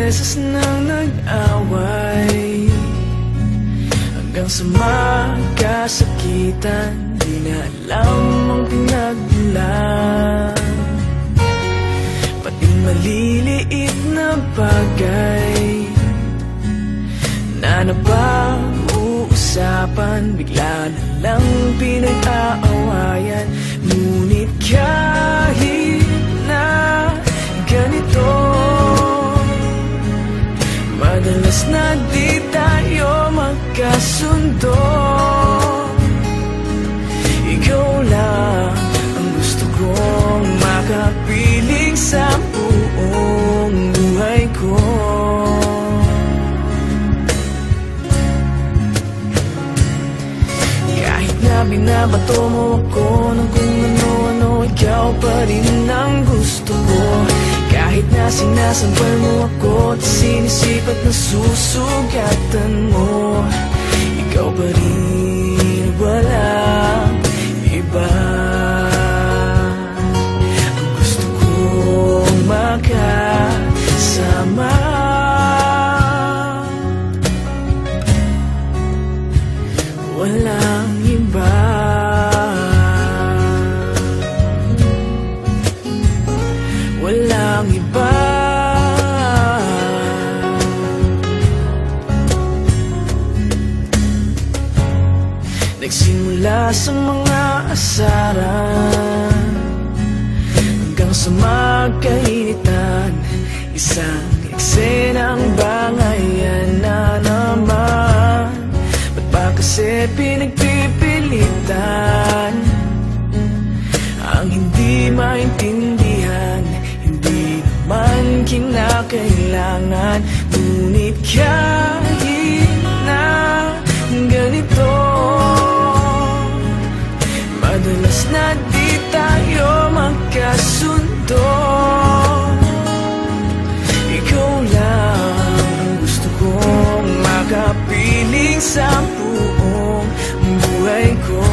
beses nang nag-away, hanggang sa magkasakitan. Di na alam ang pinagmulan, pati maliliit na bagay na napag-uusapan, bigla na lang pinag-aawayan. Ngunit kahit na ganito, madalas na di tayo magkasundo. Ikaw lang ang gusto kong makapiling sa buong buhay ko. Kahit na binabato mo ako ng kung ano-ano, ikaw pa rin ang gusto ko. Kahit na sinasampal mo ako at sinisipat na susugatan mo, ikaw pa rin, walang iba. Ang gusto kong makasama, walang iba. Walang iba. Nagsimula sa mga asaran hanggang sa magkainitan, isang eksenang bangayan na naman. Ba't ba kasi pinagpipilitan ang hindi maintindihan? Hindi naman kinakailangan. Ngunit kahit na ganito, madalas na di tayo magkasundo. Ikaw lang ang gusto kong makapiling sa buong buhay ko.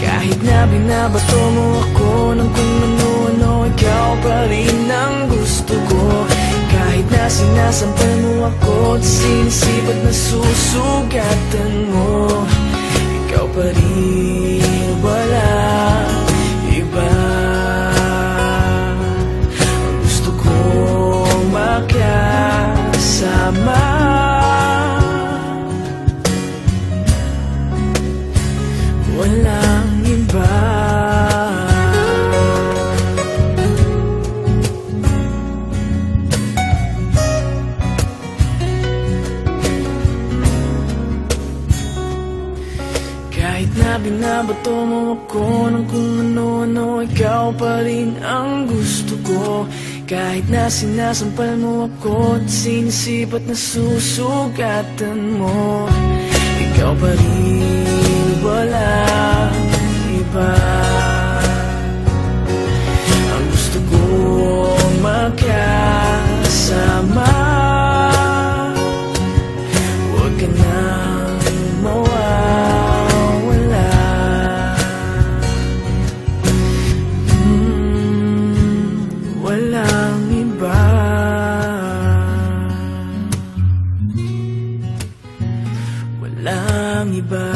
Kahit na binabato mo ako ng kung ano-ano, ikaw pa rin ang gusto ko. Kahit na sinasampal mo ako at sinisipat na susugatan mo, ikaw pa rin, walang iba. Ang gusto kong makasama, walang iba. Kahit na binabato mo ako ng kung ano-ano, ikaw pa rin ang gusto ko. Kahit na sinasampal mo ako at sinisipat na susugatan mo, ikaw pa rin, walang iba. Ang gusto kong makasama, huwag ka nang mawawala. Walang iba. Walang iba.